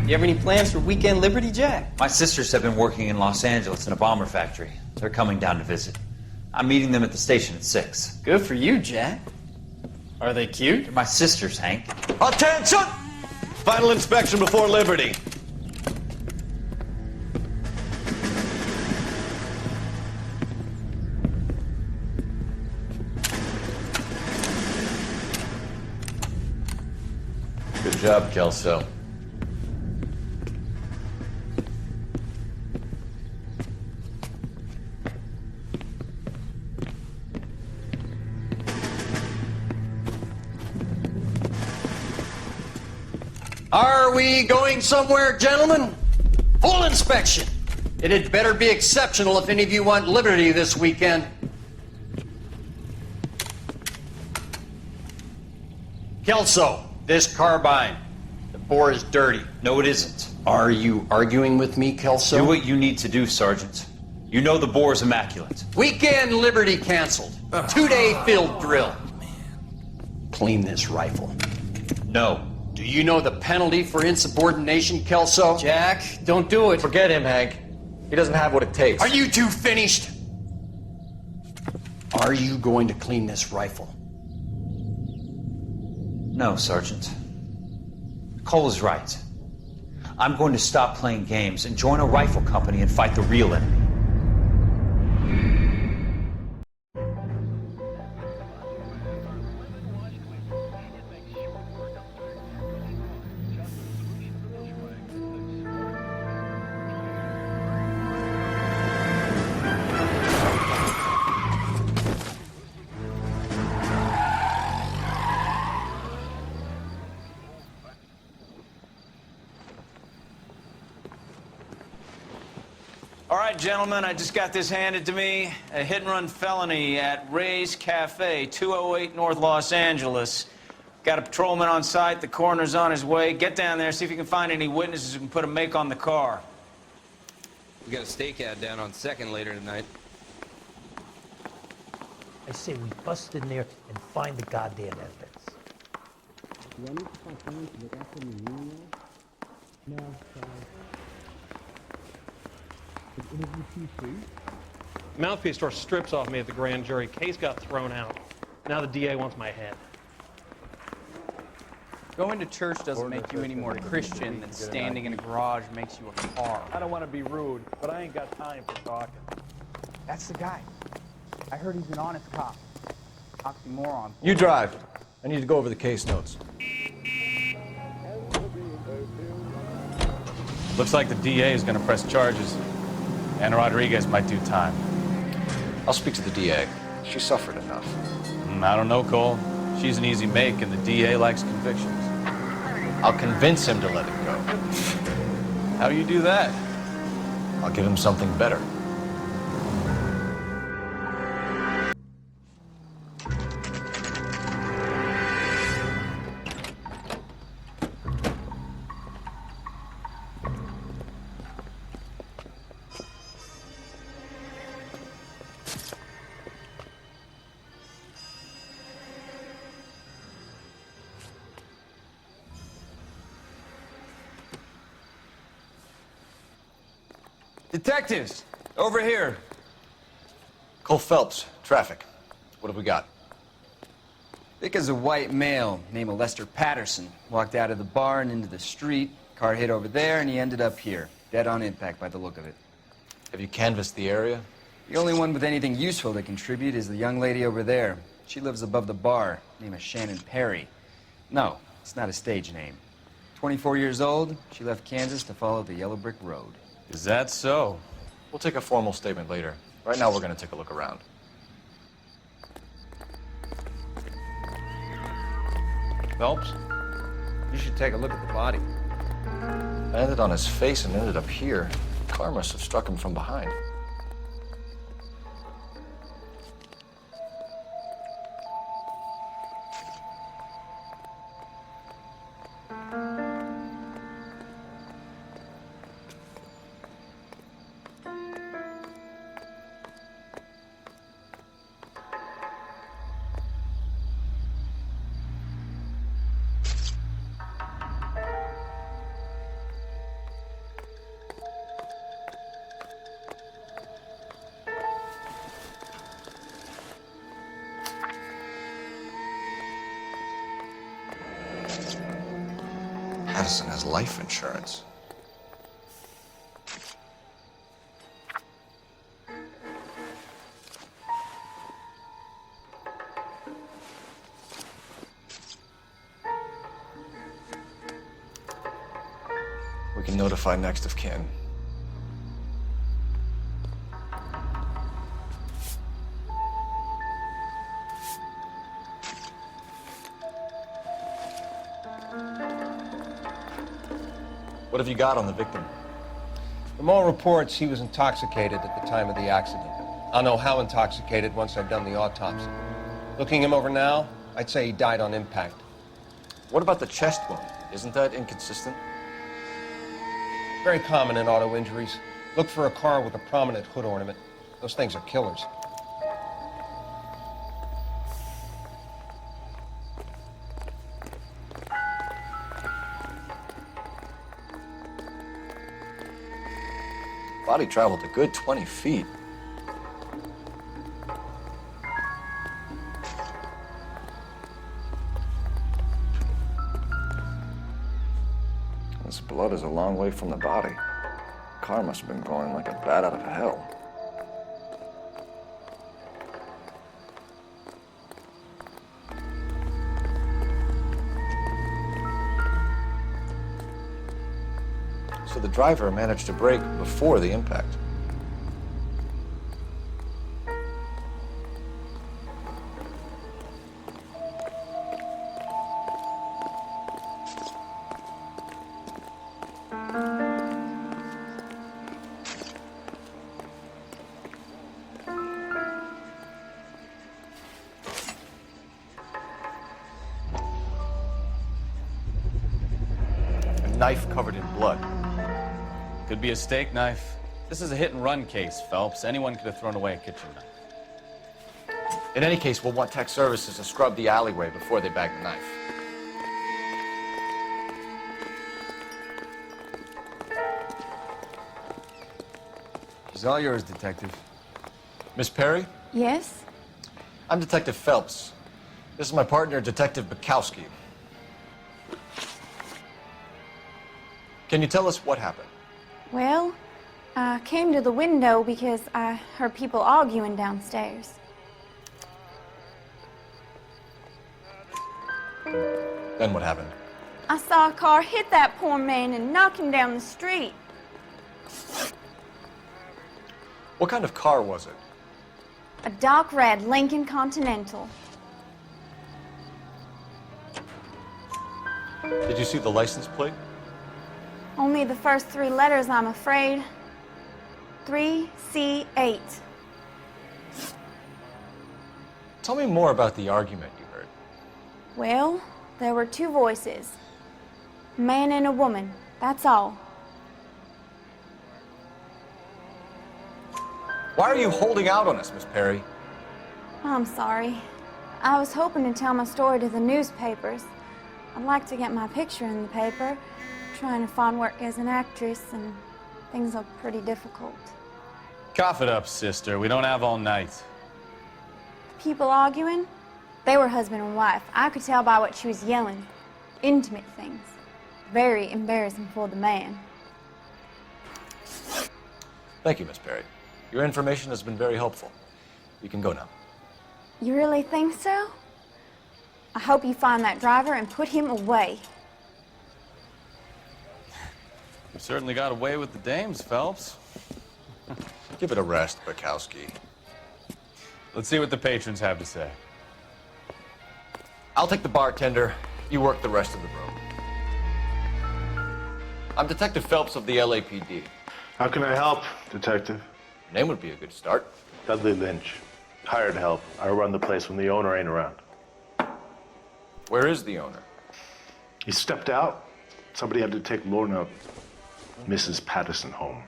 You have any plans for weekend Liberty, Jack? My sisters have been working in Los Angeles in a bomber factory. They're coming down to visit. I'm meeting them at the station at 6. Good for you, Jack. Are they cute? They're my sisters, Hank. Attention! Final inspection before Liberty. Good job, Kelso. Are we going somewhere, gentlemen? Full inspection. It had better be exceptional if any of you want liberty this weekend. Kelso, this carbine. The bore is dirty. No, it isn't. Are you arguing with me, Kelso? Do what you need to do, Sergeant. You know the bore is immaculate. Weekend liberty canceled. 2-day field drill. Clean this rifle. No. Do you know the penalty for insubordination, Kelso? Jack, don't do it. Forget him, Hank. He doesn't have what it takes. Are you two finished? Are you going to clean this rifle? No, Sergeant. Cole is right. I'm going to stop playing games and join a rifle company and fight the real enemy. All right, gentlemen, I just got this handed to me. A hit-and-run felony at Ray's Cafe, 208 North Los Angeles. Got a patrolman on site. The coroner's on his way. Get down there, see if you can find any witnesses who can put a make on the car. We got a stakeout down on 2nd later tonight. I say we bust in there and find the goddamn evidence. Mouthpiece tore strips off me at the grand jury. Case got thrown out. Now the DA wants my head. Going to church doesn't make you any more Christian than standing in a garage makes you a car. I don't want to be rude, but I ain't got time for talking. That's the guy. I heard he's an honest cop. Oxymoron. You drive. I need to go over the case notes. Looks like the DA is going to press charges, and Rodriguez might do time. I'll speak to the DA. She suffered enough. I don't know, Cole. She's an easy make, and the DA likes convictions. I'll convince him to let it go. How do you do that? I'll give him something better. Detectives, over here. Cole Phelps, traffic. What have we got? Thick as a white male named Lester Patterson walked out of the bar and into the street. Car hit over there, and he ended up here. Dead on impact by the look of it. Have you canvassed the area? The only one with anything useful to contribute is the young lady over there. She lives above the bar. Name is Shannon Perry. No, it's not a stage name. 24 years old, she left Kansas to follow the yellow brick road. Is that so? We'll take a formal statement later. Right now, we're going to take a look around. Phelps, you should take a look at the body. Landed on his face and ended up here. Car must have struck him from behind. Addison has life insurance. We can notify next of kin. What have you got on the victim? From all reports, he was intoxicated at the time of the accident. I'll know how intoxicated once I've done the autopsy. Looking him over now, I'd say he died on impact. What about the chest wound? Isn't that inconsistent? Very common in auto injuries. Look for a car with a prominent hood ornament. Those things are killers. Body traveled a good 20 feet. This blood is a long way from the body. Car must have been going like a bat out of hell. So the driver managed to brake before the impact. A knife covered in blood. Could be a steak knife. This is a hit-and-run case, Phelps. Anyone could have thrown away a kitchen knife. In any case, we'll want tech services to scrub the alleyway before they bag the knife. She's all yours, Detective. Miss Perry? Yes? I'm Detective Phelps. This is my partner, Detective Bukowski. Can you tell us what happened? Well, I came to the window because I heard people arguing downstairs. Then what happened? I saw a car hit that poor man and knock him down the street. What kind of car was it? A dark red Lincoln Continental. Did you see the license plate? Only the first three letters, I'm afraid. 3C8. Tell me more about the argument you heard. Well, there were two voices. A man and a woman, that's all. Why are you holding out on us, Miss Perry? I'm sorry. I was hoping to tell my story to the newspapers. I'd like to get my picture in the paper. Trying to find work as an actress, and things look pretty difficult. Cough it up, sister. We don't have all night. People arguing? They were husband and wife. I could tell by what she was yelling. Intimate things. Very embarrassing for the man. Thank you, Miss Perry. Your information has been very helpful. You can go now. You really think so? I hope you find that driver and put him away. You certainly got away with the dames, Phelps. Give it a rest, Bukowski. Let's see what the patrons have to say. I'll take the bartender. You work the rest of the room. I'm Detective Phelps of the LAPD. How can I help, Detective? Name would be a good start. Dudley Lynch. Hired help. I run the place when the owner ain't around. Where is the owner? He stepped out. Somebody had to take Lorna, Mrs. Patterson, home.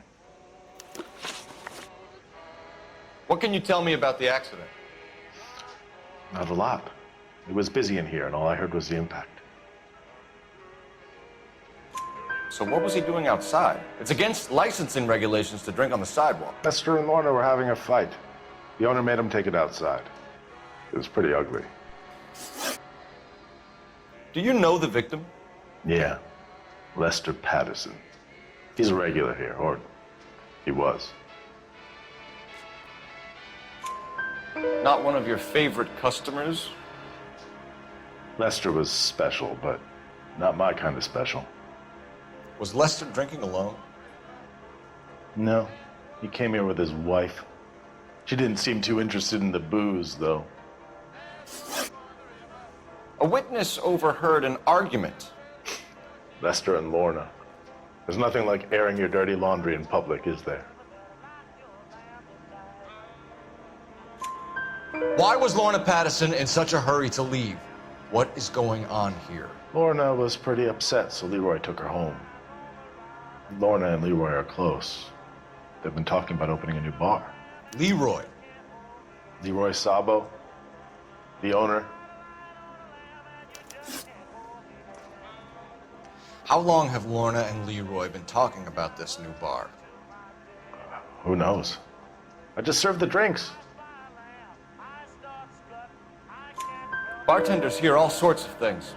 What can you tell me about the accident? Not a lot. It was busy in here, and all I heard was the impact. So what was he doing outside? It's against licensing regulations to drink on the sidewalk. Esther and Lorna were having a fight. The owner made him take it outside. It was pretty ugly. Do you know the victim? Yeah. Lester Patterson. He's a regular here, or he was. Not one of your favorite customers? Lester was special, but not my kind of special. Was Lester drinking alone? No, he came here with his wife. She didn't seem too interested in the booze, though. A witness overheard an argument. Lester and Lorna. There's nothing like airing your dirty laundry in public, is there? Why was Lorna Patterson in such a hurry to leave? What is going on here? Lorna was pretty upset, so Leroy took her home. Lorna and Leroy are close. They've been talking about opening a new bar. Leroy? Leroy Sabo, the owner. How long have Lorna and Leroy been talking about this new bar? Who knows? I just served the drinks. Bartenders hear all sorts of things.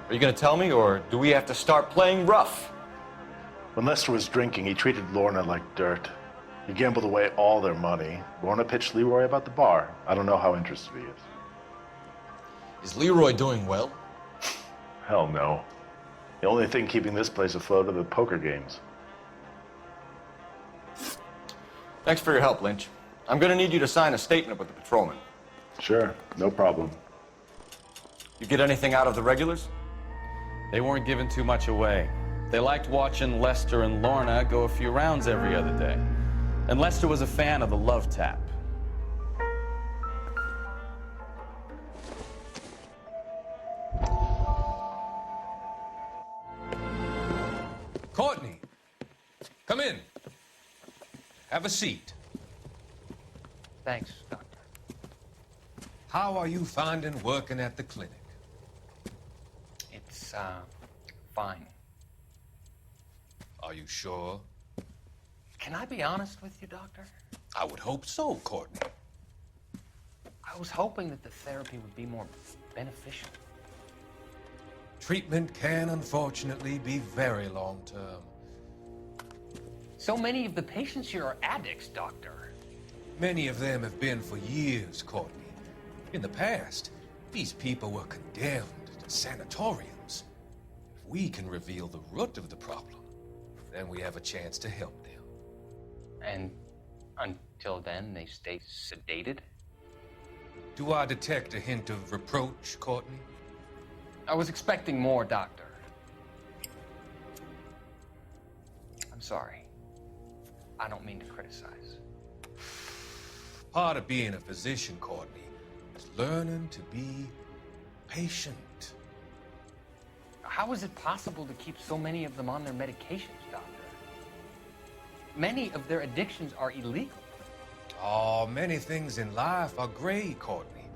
Are you going to tell me, or do we have to start playing rough? When Lester was drinking, he treated Lorna like dirt. He gambled away all their money. Lorna pitched Leroy about the bar. I don't know how interested he is. Is Leroy doing well? Hell no. The only thing keeping this place afloat are the poker games. Thanks for your help, Lynch. I'm going to need you to sign a statement with the patrolman. Sure, no problem. You get anything out of the regulars? They weren't giving too much away. They liked watching Lester and Lorna go a few rounds every other day. And Lester was a fan of the love tap. Courtney, come in. Have a seat. Thanks, Doctor. How are you finding working at the clinic? It's, fine. Are you sure? Can I be honest with you, Doctor? I would hope so, Courtney. I was hoping that the therapy would be more beneficial. Treatment can, unfortunately, be very long-term. So many of the patients here are addicts, Doctor. Many of them have been for years, Courtney. In the past, these people were condemned to sanatoriums. If we can reveal the root of the problem, then we have a chance to help them. And until then, they stay sedated? Do I detect a hint of reproach, Courtney? I was expecting more, Doctor. I'm sorry. I don't mean to criticize. Part of being a physician, Courtney, is learning to be patient. How is it possible to keep so many of them on their medications, Doctor? Many of their addictions are illegal. Oh, many things in life are gray, Courtney.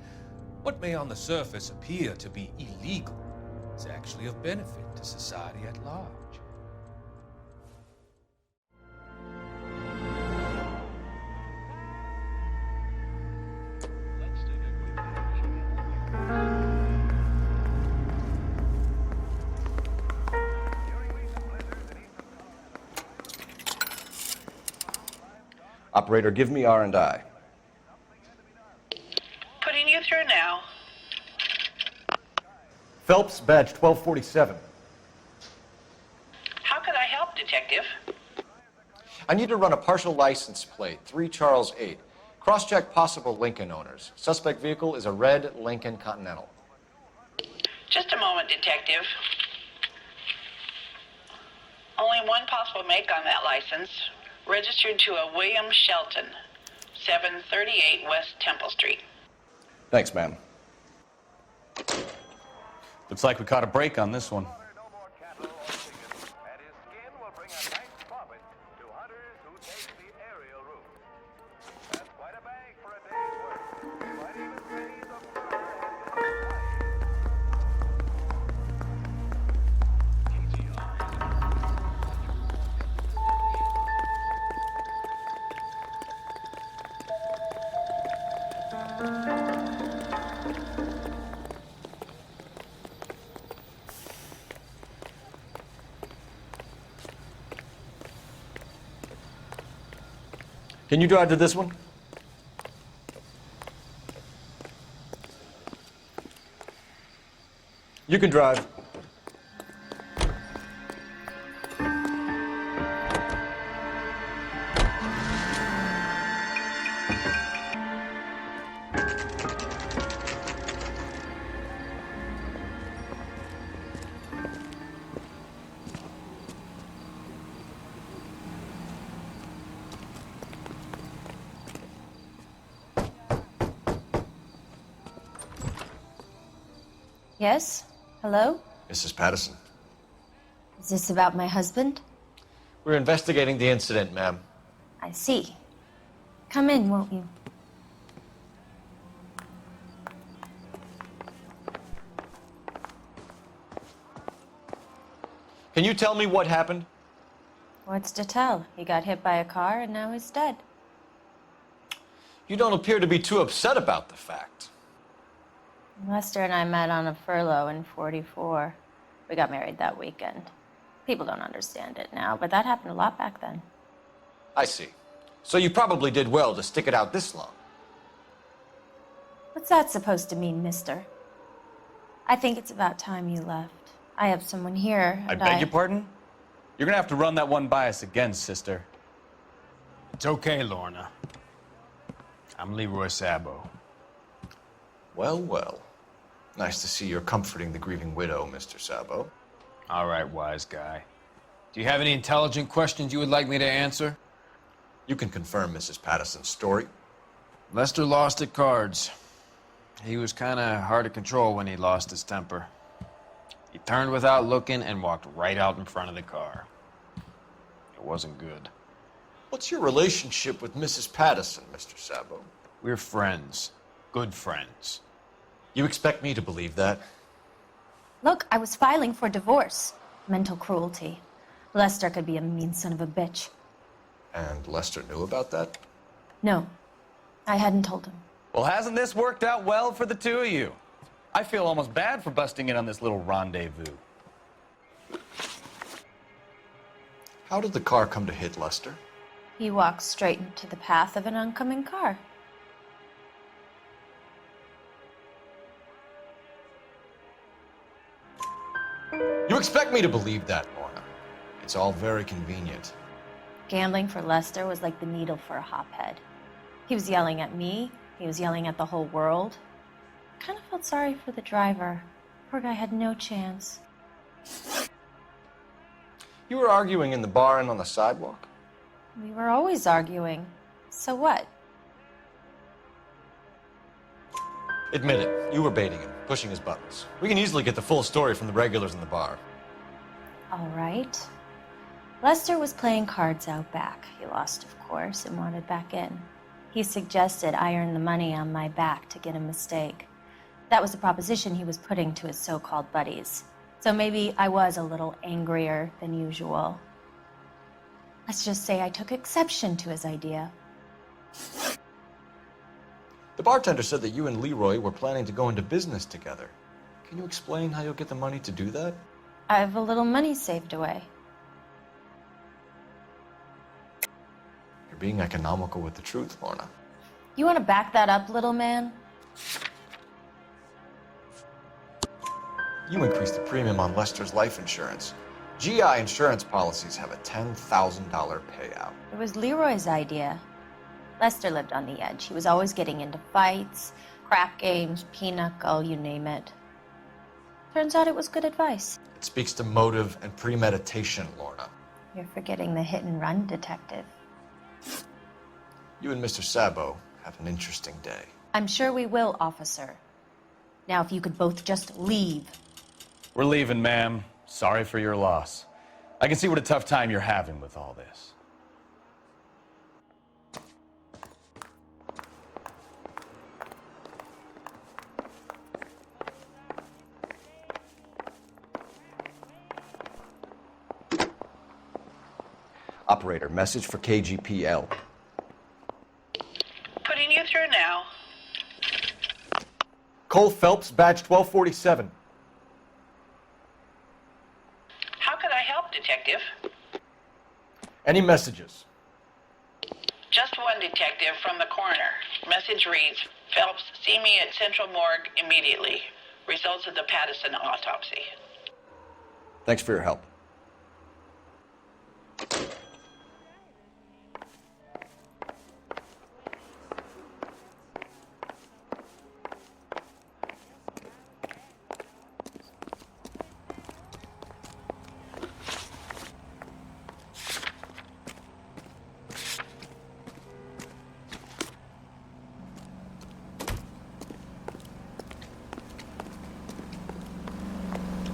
What may on the surface appear to be illegal is actually of benefit to society at large. Operator, give me R&I. Putting you through now. Phelps, badge 1247. How could I help, Detective? I need to run a partial license plate, 3 Charles 8. Cross-check possible Lincoln owners. Suspect vehicle is a red Lincoln Continental. Just a moment, Detective. Only one possible make on that license. Registered to a William Shelton, 738 West Temple Street. Thanks, ma'am. Looks like we caught a break on this one. Can you drive to this one? You can drive. Yes? Hello? Mrs. Patterson. Is this about my husband? We're investigating the incident, ma'am. I see. Come in, won't you? Can you tell me what happened? What's to tell? He got hit by a car and now he's dead. You don't appear to be too upset about the fact. Lester and I met on a furlough in '44. We got married that weekend. People don't understand it now, but that happened a lot back then. I see. So you probably did well to stick it out this long. What's that supposed to mean, mister? I think it's about time you left. I have someone here, I and beg your pardon? You're gonna have to run that one by us again, sister. It's okay, Lorna. I'm Leroy Sabo. Well, well. Nice to see you're comforting the grieving widow, Mr. Sabo. All right, wise guy. Do you have any intelligent questions you would like me to answer? You can confirm Mrs. Patterson's story. Lester lost at cards. He was kind of hard to control when he lost his temper. He turned without looking and walked right out in front of the car. It wasn't good. What's your relationship with Mrs. Patterson, Mr. Sabo? We're friends. Good friends. You expect me to believe that? Look, I was filing for divorce. Mental cruelty. Lester could be a mean son of a bitch. And Lester knew about that? No, I hadn't told him. Well, hasn't this worked out well for the two of you? I feel almost bad for busting in on this little rendezvous. How did the car come to hit Lester? He walked straight into the path of an oncoming car. You expect me to believe that, Lorna? It's all very convenient. Gambling for Lester was like the needle for a hophead. He was yelling at me. He was yelling at the whole world. I kind of felt sorry for the driver. Poor guy had no chance. You were arguing in the bar and on the sidewalk? We were always arguing. So what? Admit it, you were baiting him, pushing his buttons. We can easily get the full story from the regulars in the bar. All right. Lester was playing cards out back. He lost, of course, and wanted back in. He suggested I earn the money on my back to get a mistake. That was the proposition he was putting to his so-called buddies. So maybe I was a little angrier than usual. Let's just say I took exception to his idea. The bartender said that you and Leroy were planning to go into business together. Can you explain how you'll get the money to do that? I have a little money saved away. You're being economical with the truth, Lorna. You want to back that up, little man? You increased the premium on Lester's life insurance. GI insurance policies have a $10,000 payout. It was Leroy's idea. Lester lived on the edge. He was always getting into fights, crap games, pinochle, you name it. Turns out it was good advice. It speaks to motive and premeditation, Lorna. You're forgetting the hit-and-run detective. You and Mr. Sabo have an interesting day. I'm sure we will, officer. Now, if you could both just leave. We're leaving, ma'am. Sorry for your loss. I can see what a tough time you're having with all this. Operator, message for KGPL. Putting you through now. Cole Phelps, badge 1247. How could I help, Detective? Any messages? Just one detective from the coroner. Message reads, Phelps, see me at Central Morgue immediately. Results of the Pattison autopsy. Thanks for your help.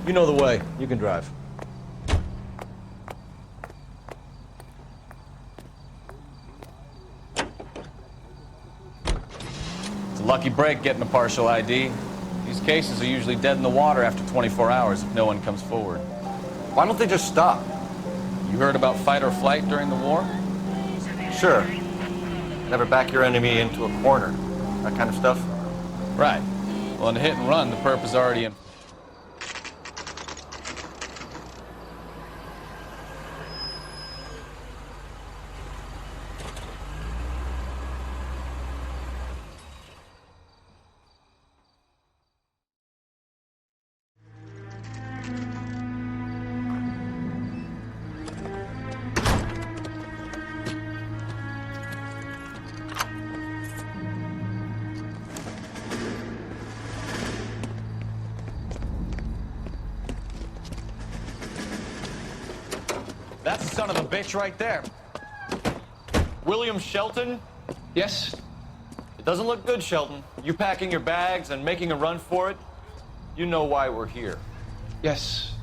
You know the way. You can drive. It's a lucky break getting a partial ID. These cases are usually dead in the water after 24 hours if no one comes forward. Why don't they just stop? You heard about fight or flight during the war? Sure. Never back your enemy into a corner. That kind of stuff. Right. Well, in a hit and run, the perp is already in. That's the son of a bitch right there. William Shelton? Yes? It doesn't look good, Shelton. You packing your bags and making a run for it? You know why we're here. Yes.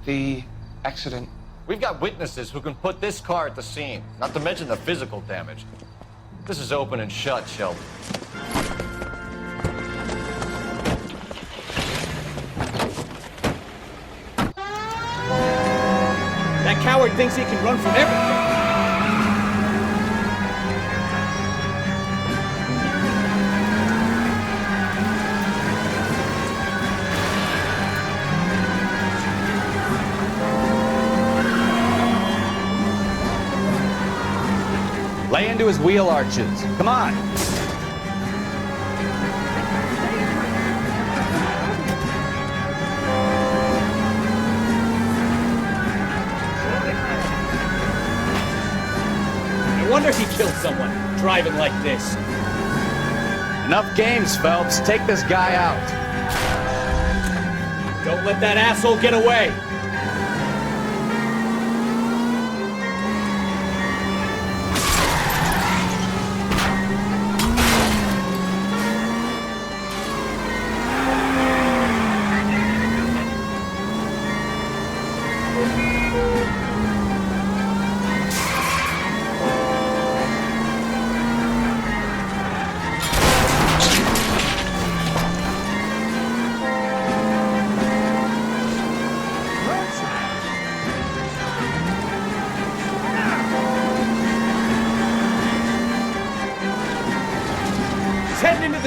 The accident. We've got witnesses who can put this car at the scene, not to mention the physical damage. This is open and shut, Shelton. That coward thinks he can run from everything. Lay into his wheel arches. Come on. No wonder he killed someone, driving like this. Enough games, Phelps. Take this guy out. Don't let that asshole get away.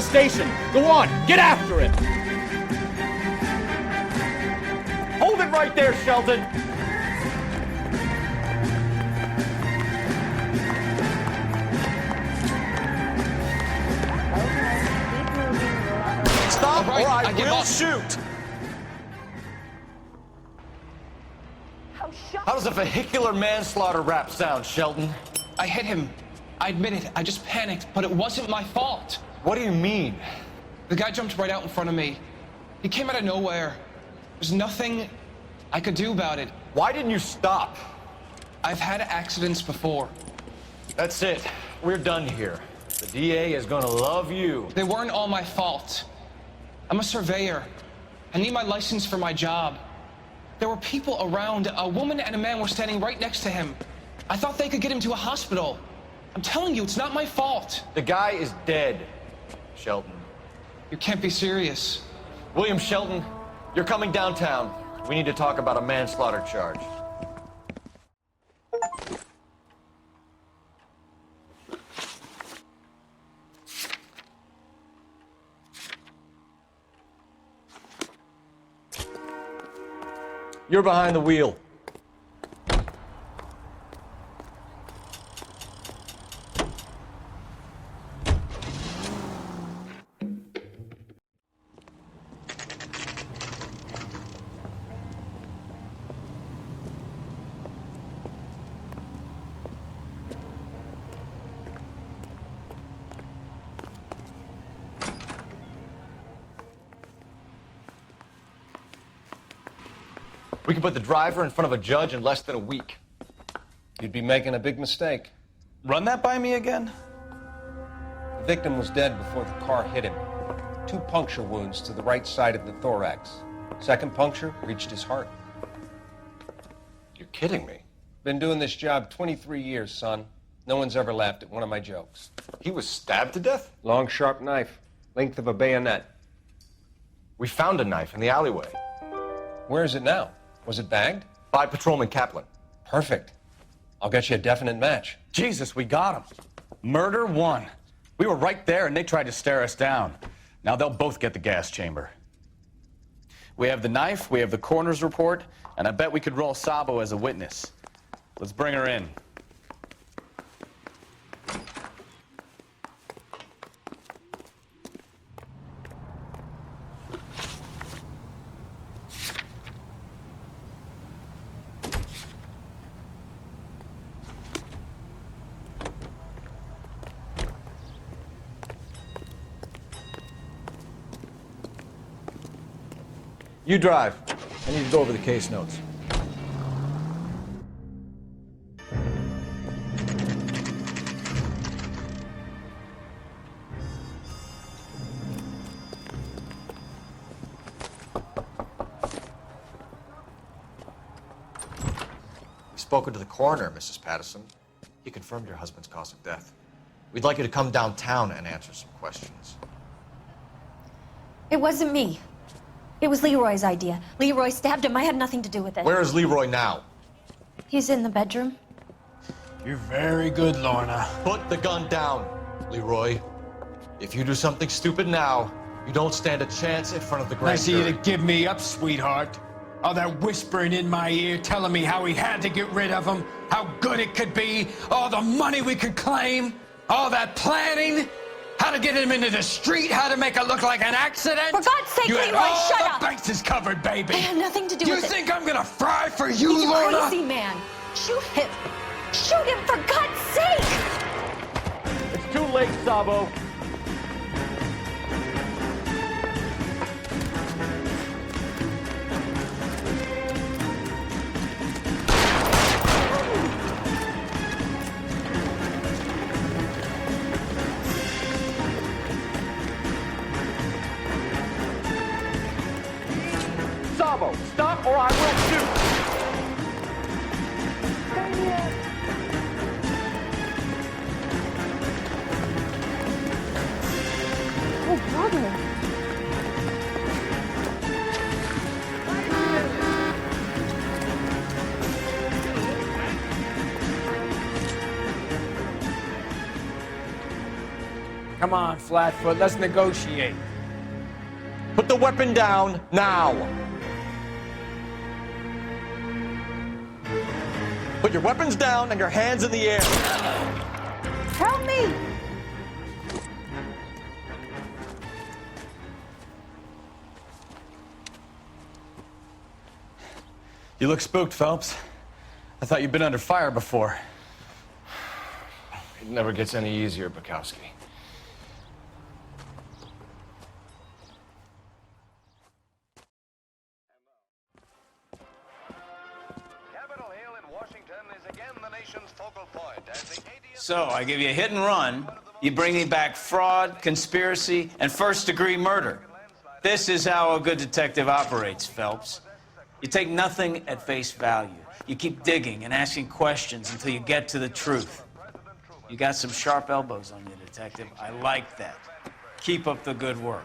Station. Go on, get after him. Hold it right there, Shelton. Stop, all right, I will shoot. How does a vehicular manslaughter rap sound, Shelton? I hit him. I admit it. I just panicked, but it wasn't my fault. What do you mean? The guy jumped right out in front of me. He came out of nowhere. There's nothing I could do about it. Why didn't you stop? I've had accidents before. That's it. We're done here. The DA is gonna love you. They weren't all my fault. I'm a surveyor. I need my license for my job. There were people around. A woman and a man were standing right next to him. I thought they could get him to a hospital. I'm telling you, it's not my fault. The guy is dead, Shelton. You can't be serious. William Shelton, you're coming downtown. We need to talk about a manslaughter charge. You're behind the wheel. We can put the driver in front of a judge in less than a week. You'd be making a big mistake. Run that by me again? The victim was dead before the car hit him. 2 puncture wounds to the right side of the thorax. Second puncture reached his heart. You're kidding me. Been doing this job 23 years, son. No one's ever laughed at one of my jokes. He was stabbed to death? Long, sharp knife. Length of a bayonet. We found a knife in the alleyway. Where is it now? Was it bagged? By Patrolman Kaplan. Perfect. I'll get you a definite match. Jesus, we got him. Murder 1. We were right there and they tried to stare us down. Now they'll both get the gas chamber. We have the knife, we have the coroner's report, and I bet we could roll Sabo as a witness. Let's bring her in. You drive. I need to go over the case notes. We've spoken to the coroner, Mrs. Patterson. He confirmed your husband's cause of death. We'd like you to come downtown and answer some questions. It wasn't me. It was Leroy's idea. Leroy stabbed him. I had nothing to do with it. Where is Leroy now? He's in the bedroom. You're very good, Lorna. Put the gun down, Leroy. If you do something stupid now, you don't stand a chance in front of the grand Nice of you jury. to give me up, sweetheart. All that whispering in my ear, telling me how we had to get rid of him, how good it could be, all the money we could claim, all that planning, how to get him into the street, how to make it look like an accident. For God's sake, you had Leroy, all shut the up. bases covered, baby. I had nothing to do you with it. You think I'm gonna fry for you, He's Lorna? a crazy man. Shoot him. Shoot him, for God's sake! It's too late, Sabo. Sabo, stop or I will shoot! Oh, brother. Come on, Flatfoot, let's negotiate. Put the weapon down now. Put your weapons down and your hands in the air. Help me! You look spooked, Phelps. I thought you'd been under fire before. It never gets any easier, Bukowski. So, I give you a hit and run, you bring me back fraud, conspiracy, and first-degree murder. This is how a good detective operates, Phelps. You take nothing at face value. You keep digging and asking questions until you get to the truth. You got some sharp elbows on you, detective. I like that. Keep up the good work.